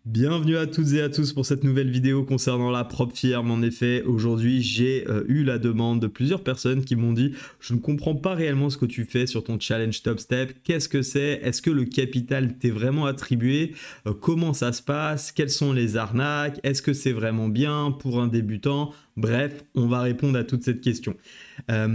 Bienvenue à toutes et à tous pour cette nouvelle vidéo concernant la Prop Firm. En effet, aujourd'hui, j'ai eu la demande de plusieurs personnes qui m'ont dit « Je ne comprends pas réellement ce que tu fais sur ton challenge Top Step. Qu'est-ce que c'est? Est-ce que le capital t'est vraiment attribué? Comment ça se passe? Quelles sont les arnaques? Est-ce que c'est vraiment bien pour un débutant ?» Bref, on va répondre à toutes ces questions.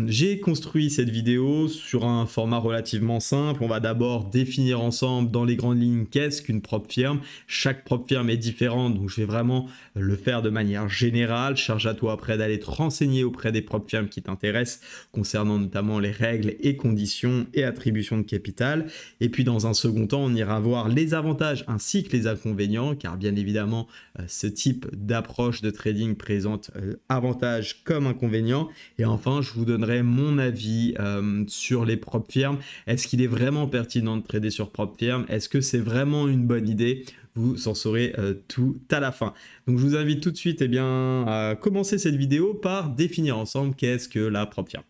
J'ai construit cette vidéo sur un format relativement simple. On va d'abord définir ensemble dans les grandes lignes qu'est-ce qu'une prop firm. Chaque prop firm est différente, donc je vais vraiment le faire de manière générale. Charge à toi après d'aller te renseigner auprès des prop firms qui t'intéressent concernant notamment les règles et conditions et attribution de capital. Et puis dans un second temps, on ira voir les avantages ainsi que les inconvénients, car bien évidemment, ce type d'approche de trading présente avantages comme inconvénients. Et enfin, je vous donnerai mon avis sur les prop firms. Est-ce qu'il est vraiment pertinent de trader sur prop firm? Est-ce que c'est vraiment une bonne idée? Vous en saurez tout à la fin. Donc je vous invite tout de suite à commencer cette vidéo par définir ensemble qu'est-ce que la prop firm.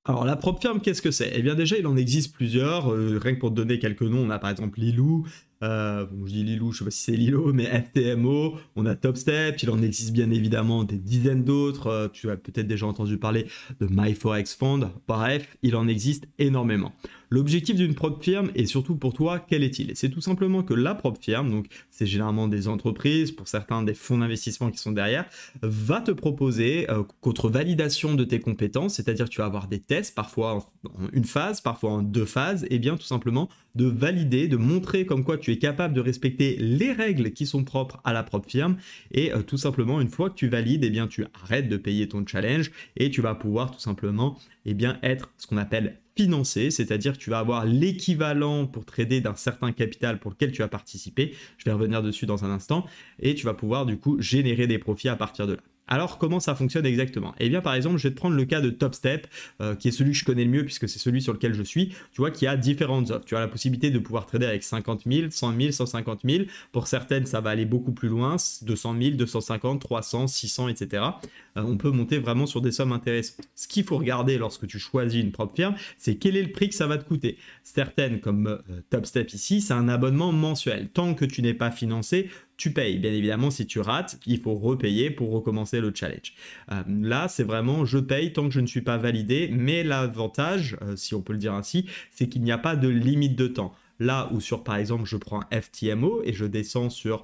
Alors la prop firm, qu'est-ce que c'est? Eh bien déjà, il en existe plusieurs. Rien que pour te donner quelques noms, on a par exemple Lilou. Bon, je dis Lilou, je sais pas si c'est Lilo, mais FTMO, on a Top Step, il en existe bien évidemment des dizaines d'autres. Tu as peut-être déjà entendu parler de MyForex Fund. Bref, il en existe énormément. L'objectif d'une prop firm, et surtout pour toi, quel est-il? C'est tout simplement que la prop firm, donc c'est généralement des entreprises, pour certains des fonds d'investissement qui sont derrière, va te proposer, contre validation de tes compétences, c'est-à-dire que tu vas avoir des tests, parfois en une phase, parfois en deux phases, et bien tout simplement de valider, de montrer comme quoi tu es capable de respecter les règles qui sont propres à la prop firm, et tout simplement une fois que tu valides, et bien tu arrêtes de payer ton challenge, et tu vas pouvoir tout simplement être ce qu'on appelle financé, c'est-à-dire que tu vas avoir l'équivalent pour trader d'un certain capital pour lequel tu as participé. Je vais revenir dessus dans un instant, et tu vas pouvoir du coup générer des profits à partir de là. Alors, comment ça fonctionne exactement? Eh bien, par exemple, je vais te prendre le cas de Top Step, qui est celui que je connais le mieux puisque c'est celui sur lequel je suis. Tu vois qu'il y a différentes offres. Tu as la possibilité de pouvoir trader avec 50 000, 100 000, 150 000. Pour certaines, ça va aller beaucoup plus loin, 200 000, 250, 300, 600, etc. On peut monter vraiment sur des sommes intéressantes. Ce qu'il faut regarder lorsque tu choisis une propre firme, c'est quel est le prix que ça va te coûter. Certaines, comme Top Step ici, c'est un abonnement mensuel. Tant que tu n'es pas financé, tu payes. Bien évidemment, si tu rates, il faut repayer pour recommencer le challenge. Là, c'est vraiment je paye tant que je ne suis pas validé, mais l'avantage, si on peut le dire ainsi, c'est qu'il n'y a pas de limite de temps. Là où sur par exemple je prends FTMO et je descends sur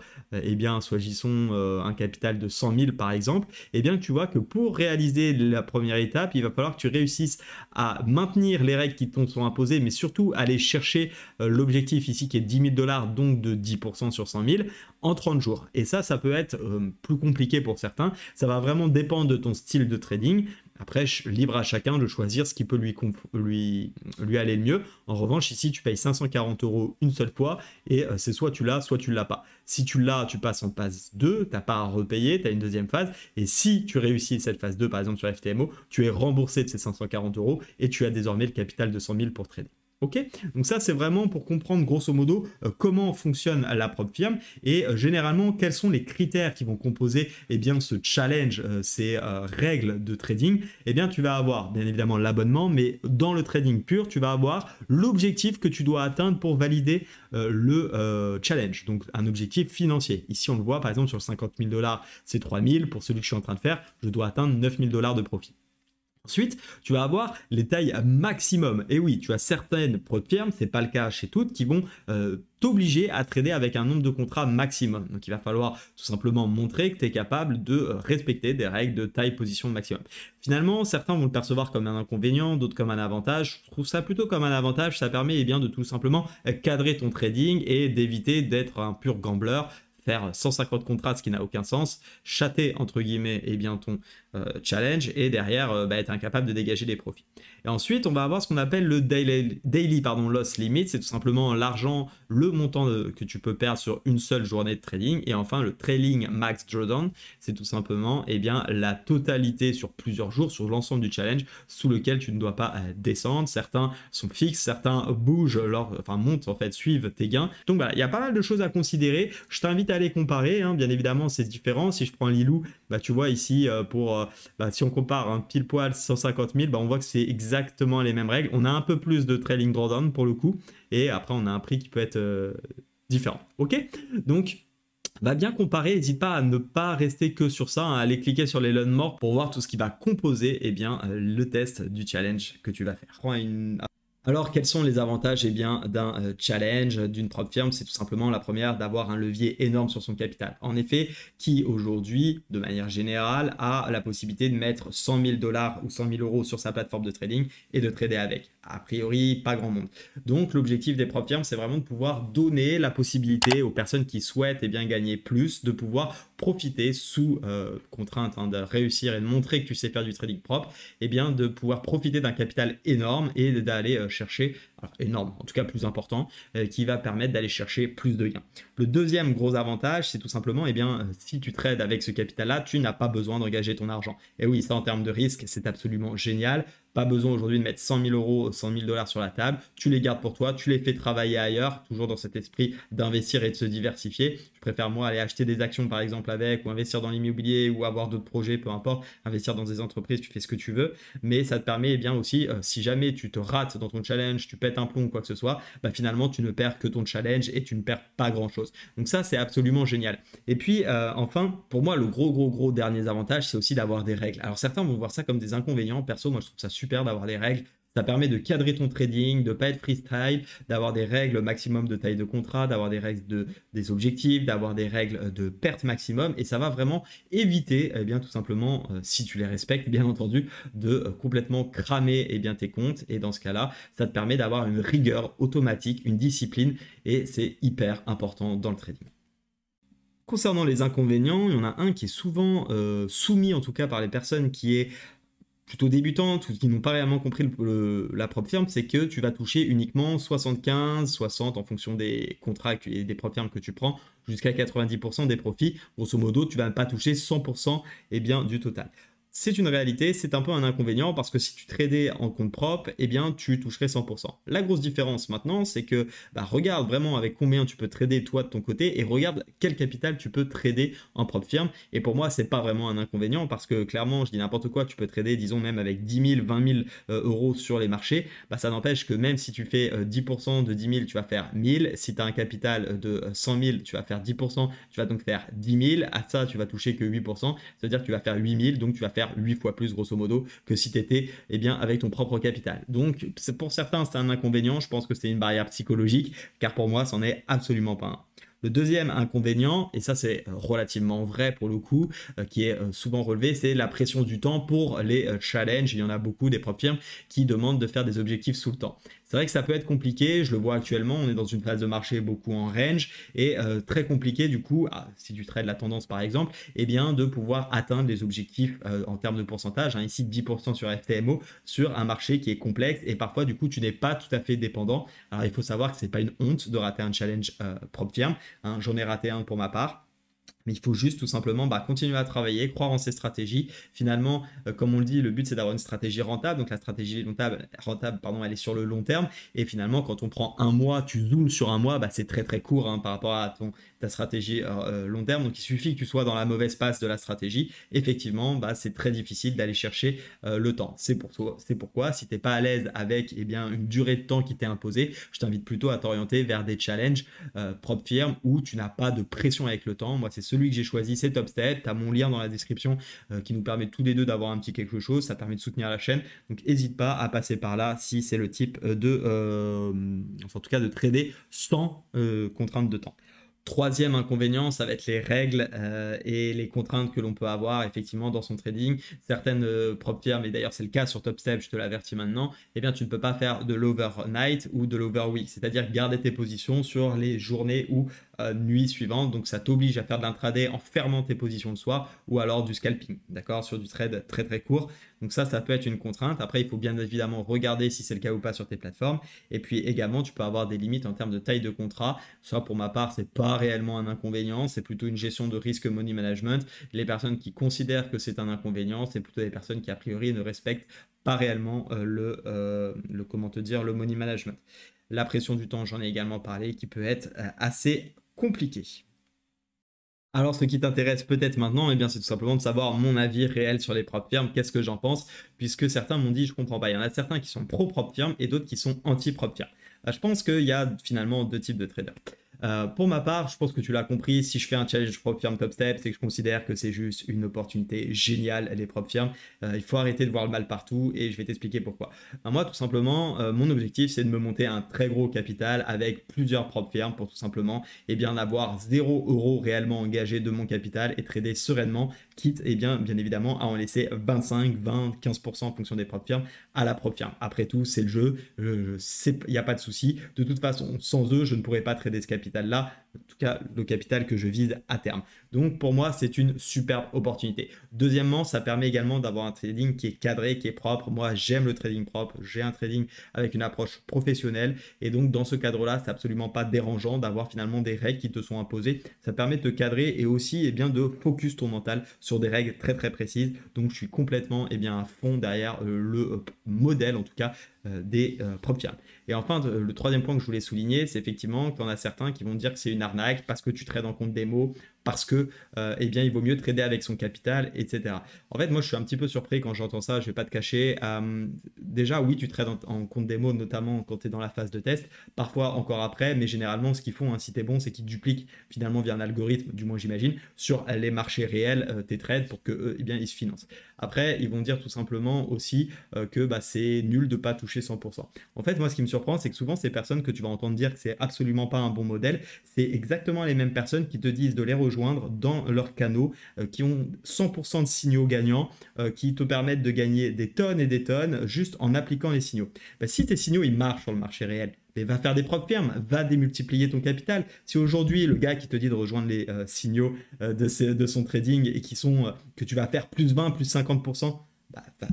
choisissons un capital de 100 000 par exemple, et bien tu vois que pour réaliser la première étape, il va falloir que tu réussisses à maintenir les règles qui t'ont sont imposées, mais surtout aller chercher l'objectif ici qui est 10 000 $, donc de 10% sur 100 000 en 30 jours. Et ça peut être plus compliqué pour certains. Ça va vraiment dépendre de ton style de trading. Après, libre à chacun de choisir ce qui peut lui aller le mieux. En revanche, ici, tu payes 540 € une seule fois et c'est soit tu l'as, soit tu ne l'as pas. Si tu l'as, tu passes en phase 2, tu n'as pas à repayer, tu as une deuxième phase. Et si tu réussis cette phase 2, par exemple sur FTMO, tu es remboursé de ces 540 € et tu as désormais le capital de 100 000 pour trader. Ok, donc ça c'est vraiment pour comprendre grosso modo comment fonctionne la prop firm et généralement quels sont les critères qui vont composer ce challenge, ces règles de trading. Tu vas avoir bien évidemment l'abonnement, mais dans le trading pur, tu vas avoir l'objectif que tu dois atteindre pour valider le challenge, donc un objectif financier. Ici on le voit par exemple sur 50 000 $, c'est 3 000, pour celui que je suis en train de faire, je dois atteindre 9 000 $ de profit. Ensuite, tu vas avoir les tailles maximum. Et oui, tu as certaines prop firms, ce n'est pas le cas chez toutes, qui vont t'obliger à trader avec un nombre de contrats maximum. Donc, il va falloir tout simplement montrer que tu es capable de respecter des règles de taille position maximum. Finalement, certains vont le percevoir comme un inconvénient, d'autres comme un avantage. Je trouve ça plutôt comme un avantage. Ça permet de tout simplement cadrer ton trading et d'éviter d'être un pur gambler, faire 150 contrats, ce qui n'a aucun sens, chater entre guillemets ton challenge et derrière être incapable de dégager des profits. Et ensuite, on va avoir ce qu'on appelle le daily loss limit, c'est tout simplement l'argent, le montant que tu peux perdre sur une seule journée de trading. Et enfin, le trailing max drawdown, c'est tout simplement la totalité sur plusieurs jours, sur l'ensemble du challenge, sous lequel tu ne dois pas descendre. Certains sont fixes, certains bougent, montent en fait, suivent tes gains. Donc voilà, il y a pas mal de choses à considérer. Je t'invite à les comparer, hein. Bien évidemment, c'est différent. Si je prends Lilou, tu vois ici, si on compare pile poil 150 000, on voit que c'est exactement les mêmes règles. On a un peu plus de trailing drawdown pour le coup, et après on a un prix qui peut être différent. Ok, donc va bien comparer, n'hésite pas à ne pas rester que sur ça, hein, à aller cliquer sur les Learn More pour voir tout ce qui va composer eh bien, le test du challenge que tu vas faire. Alors, quels sont les avantages eh bien, d'un challenge, d'une propre firme? C'est tout simplement la première, d'avoir un levier énorme sur son capital. En effet, qui aujourd'hui, de manière générale, a la possibilité de mettre 100 000 $ ou 100 000 € sur sa plateforme de trading et de trader avec? A priori, pas grand monde. Donc, l'objectif des propres firmes, c'est vraiment de pouvoir donner la possibilité aux personnes qui souhaitent eh bien, gagner plus, de pouvoir profiter sous contrainte hein, de réussir et de montrer que tu sais faire du trading propre, eh bien, de pouvoir profiter d'un capital énorme et d'aller chercher, alors énorme, en tout cas plus important, qui va permettre d'aller chercher plus de gains. Le deuxième gros avantage, c'est tout simplement, eh bien, si tu trades avec ce capital-là, tu n'as pas besoin d'engager ton argent. Et oui, ça en termes de risque, c'est absolument génial. Pas besoin aujourd'hui de mettre 100 000 €, 100 000 $ sur la table. Tu les gardes pour toi, tu les fais travailler ailleurs, toujours dans cet esprit d'investir et de se diversifier. Je préfère moi aller acheter des actions par exemple avec, ou investir dans l'immobilier, ou avoir d'autres projets, peu importe. Investir dans des entreprises, tu fais ce que tu veux. Mais ça te permet eh bien aussi, si jamais tu te rates dans ton challenge, tu pètes un plomb ou quoi que ce soit, bah finalement tu ne perds que ton challenge et tu ne perds pas grand chose. Donc ça c'est absolument génial. Et puis enfin, pour moi le gros dernier avantage, c'est aussi d'avoir des règles. Alors certains vont voir ça comme des inconvénients. Perso, moi je trouve ça super d'avoir des règles. Ça permet de cadrer ton trading, de ne pas être freestyle, d'avoir des règles maximum de taille de contrat, d'avoir des règles des objectifs, d'avoir des règles de perte maximum. Et ça va vraiment éviter, eh bien, tout simplement, si tu les respectes, bien entendu, de complètement cramer eh bien, tes comptes. Et dans ce cas-là, ça te permet d'avoir une rigueur automatique, une discipline. Et c'est hyper important dans le trading. Concernant les inconvénients, il y en a un qui est souvent soumis, en tout cas par les personnes qui est plutôt débutantes ou qui n'ont pas réellement compris la propre firme, c'est que tu vas toucher uniquement 75, 60 en fonction des contrats et des propres firmes que tu prends, jusqu'à 90% des profits. Grosso modo, tu ne vas pas toucher 100% eh bien, du total. C'est une réalité, c'est un peu un inconvénient parce que si tu tradais en compte propre, eh bien tu toucherais 100%. La grosse différence maintenant, c'est que regarde vraiment avec combien tu peux trader toi de ton côté et regarde quel capital tu peux trader en propre firme. Et pour moi, c'est pas vraiment un inconvénient parce que clairement, je dis n'importe quoi, tu peux trader, disons même avec 10 000, 20 000 € sur les marchés. Ça n'empêche que même si tu fais 10% de 10 000, tu vas faire 1000. Si tu as un capital de 100 000, tu vas faire 10%, tu vas donc faire 10 000. À ça, tu vas toucher que 8%, c'est-à-dire que tu vas faire 8 000, donc tu vas faire 8 fois plus grosso modo que si tu étais eh bien, avec ton propre capital. Donc pour certains c'est un inconvénient, je pense que c'est une barrière psychologique, car pour moi c'en est absolument pas un. Le deuxième inconvénient, et ça c'est relativement vrai pour le coup, qui est souvent relevé, c'est la pression du temps pour les challenges. Il y en a beaucoup des propres firmes qui demandent de faire des objectifs sous le temps. C'est vrai que ça peut être compliqué, je le vois actuellement, on est dans une phase de marché beaucoup en range et très compliqué du coup, si tu trades la tendance par exemple, eh bien de pouvoir atteindre les objectifs en termes de pourcentage, hein, ici 10% sur FTMO, sur un marché qui est complexe et parfois du coup tu n'es pas tout à fait dépendant. Alors il faut savoir que c'est pas une honte de rater un challenge propre firme, hein, j'en ai raté un pour ma part. Mais il faut juste tout simplement continuer à travailler, croire en ses stratégies. Finalement, comme on le dit, le but c'est d'avoir une stratégie rentable. Donc la stratégie rentable, elle est sur le long terme. Et finalement, quand on prend un mois, tu zoomes sur un mois, c'est très très court hein, par rapport à ta stratégie long terme. Donc il suffit que tu sois dans la mauvaise passe de la stratégie. Effectivement, c'est très difficile d'aller chercher le temps. C'est pourquoi, si tu n'es pas à l'aise avec eh bien, une durée de temps qui t'est imposée, je t'invite plutôt à t'orienter vers des challenges propre firme où tu n'as pas de pression avec le temps. Moi, c'est celui que j'ai choisi, c'est TopStep. Tu as mon lien dans la description qui nous permet tous les deux d'avoir un petit quelque chose. Ça permet de soutenir la chaîne. Donc, n'hésite pas à passer par là si c'est le type en tout cas, de trader sans contrainte de temps. Troisième inconvénient, ça va être les règles et les contraintes que l'on peut avoir effectivement dans son trading. Certaines propres firmes, et d'ailleurs c'est le cas sur TopStep, je te l'avertis maintenant, eh bien tu ne peux pas faire de l'overnight ou de l'overweek, c'est-à-dire garder tes positions sur les journées ou nuits suivantes. Donc ça t'oblige à faire de l'intraday en fermant tes positions le soir ou alors du scalping, d'accord, sur du trade très très court. Donc ça peut être une contrainte. Après, il faut bien évidemment regarder si c'est le cas ou pas sur tes plateformes. Et puis également, tu peux avoir des limites en termes de taille de contrat. Ça, pour ma part, c'est pas réellement un inconvénient. C'est plutôt une gestion de risque money management. Les personnes qui considèrent que c'est un inconvénient, c'est plutôt des personnes qui a priori ne respectent pas réellement le money management. La pression du temps, j'en ai également parlé, qui peut être assez compliquée. Alors, ce qui t'intéresse peut-être maintenant, eh bien, c'est tout simplement de savoir mon avis réel sur les propres firmes, qu'est-ce que j'en pense, puisque certains m'ont dit, je comprends pas, il y en a certains qui sont pro-propre firme et d'autres qui sont anti-propre firme. Je pense qu'il y a finalement deux types de traders. Pour ma part, je pense que tu l'as compris, si je fais un challenge prop firm top step, c'est que je considère que c'est juste une opportunité géniale, les prop firmes. Il faut arrêter de voir le mal partout et je vais t'expliquer pourquoi. Moi, tout simplement, mon objectif, c'est de me monter un très gros capital avec plusieurs prop firmes pour tout simplement avoir 0 € réellement engagé de mon capital et trader sereinement, quitte bien évidemment à en laisser 25, 20, 15% en fonction des prop firmes à la prop firme. Après tout, c'est le jeu, il n'y a pas de souci. De toute façon, sans eux, je ne pourrais pas trader ce capital-là, en tout cas le capital que je vise à terme. Donc pour moi, c'est une superbe opportunité. Deuxièmement, ça permet également d'avoir un trading qui est cadré, qui est propre. Moi, j'aime le trading propre, j'ai un trading avec une approche professionnelle et donc dans ce cadre-là, c'est absolument pas dérangeant d'avoir finalement des règles qui te sont imposées. Ça permet de te cadrer et aussi de focus ton mental sur des règles très très précises. Donc je suis complètement à fond derrière le modèle en tout cas des prop firms. Et enfin, le troisième point que je voulais souligner, c'est effectivement qu'il y en a certains qui vont dire que c'est une arnaque parce que tu trades en compte démo, parce que il vaut mieux trader avec son capital, etc. En fait, moi, je suis un petit peu surpris quand j'entends ça, je vais pas te cacher. Déjà, oui, tu trades en compte démo, notamment quand tu es dans la phase de test, parfois encore après, mais généralement, ce qu'ils font, hein, si tu es bon, c'est qu'ils dupliquent finalement via un algorithme, du moins j'imagine, sur les marchés réels, tes trades pour que ils se financent. Après, ils vont dire tout simplement aussi que c'est nul de pas toucher 100%. En fait, moi, ce qui me surprend, c'est que souvent, ces personnes que tu vas entendre dire que c'est absolument pas un bon modèle, c'est exactement les mêmes personnes qui te disent de les rejoindre dans leurs canaux, qui ont 100% de signaux gagnants, qui te permettent de gagner des tonnes et des tonnes juste en appliquant les signaux. Si tes signaux, ils marchent sur le marché réel, va faire des prop firmes, va démultiplier ton capital. Si aujourd'hui, le gars qui te dit de rejoindre les signaux de son trading et que tu vas faire plus 20, plus 50%,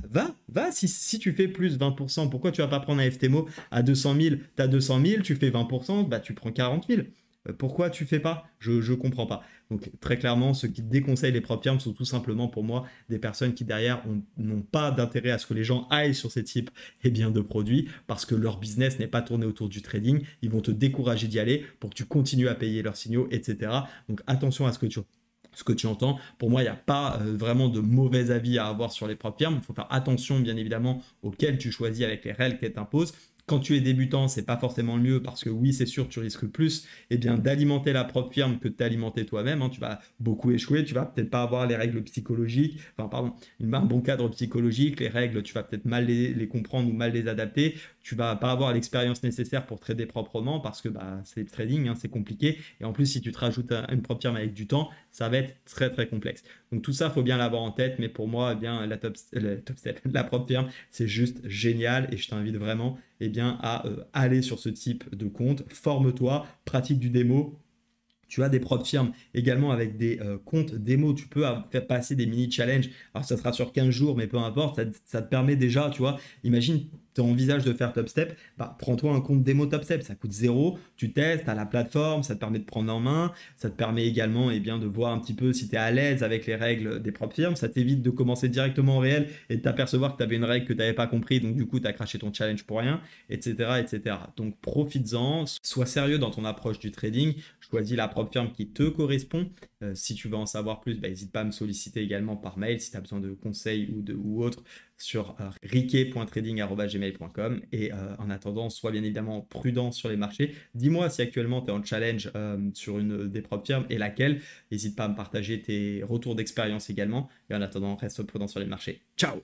va. Si tu fais plus 20%, pourquoi tu vas pas prendre un FTMO à 200 000, tu as 200 000, tu fais 20%, tu prends 40 000. Pourquoi tu fais pas? Je comprends pas. Donc très clairement, ceux qui déconseillent les prop firms sont tout simplement pour moi des personnes qui derrière n'ont pas d'intérêt à ce que les gens aillent sur ces types de produits parce que leur business n'est pas tourné autour du trading. Ils vont te décourager d'y aller pour que tu continues à payer leurs signaux, etc. Donc attention à ce que tu entends. Pour moi, il n'y a pas vraiment de mauvais avis à avoir sur les prop firms. Il faut faire attention, bien évidemment, auxquelles tu choisis avec les règles qu'elles t'imposent. Quand tu es débutant, c'est pas forcément le mieux parce que oui, c'est sûr, tu risques plus d'alimenter la prop firme que de t'alimenter toi-même. Hein. Tu vas beaucoup échouer, tu vas peut-être pas avoir les règles psychologiques, un bon cadre psychologique, les règles, tu vas peut-être mal les comprendre ou mal les adapter. Tu vas pas avoir l'expérience nécessaire pour trader proprement parce que c'est le trading, hein, c'est compliqué. Et en plus, si tu te rajoutes une prop firme avec du temps, ça va être très très complexe. Donc tout ça, faut bien l'avoir en tête. Mais pour moi, la prop firme, c'est juste génial et je t'invite vraiment à aller sur ce type de compte. Forme-toi, pratique du démo. Tu as des prop firmes également avec des comptes démo. Tu peux faire passer des mini-challenges. Alors, ça sera sur 15 jours, mais peu importe. Ça te permet déjà, tu vois, imagine, tu envisages de faire Top Step, prends-toi un compte démo Top Step. Ça coûte 0. Tu testes à la plateforme. Ça te permet de prendre en main. Ça te permet également de voir un petit peu si tu es à l'aise avec les règles des prop firmes. Ça t'évite de commencer directement en réel et de t'apercevoir que tu avais une règle que tu n'avais pas compris. Donc, du coup, tu as craché ton challenge pour rien, etc., etc. Donc, profites-en. Sois sérieux dans ton approche du trading. Choisis la prop firme qui te correspond. Si tu veux en savoir plus, n'hésite pas à me solliciter également par mail si tu as besoin de conseils ou autre sur riquet.trading@gmail.com. Et en attendant, sois bien évidemment prudent sur les marchés. Dis-moi si actuellement tu es en challenge sur une des prop firmes et laquelle. N'hésite pas à me partager tes retours d'expérience également. Et en attendant, reste prudent sur les marchés. Ciao!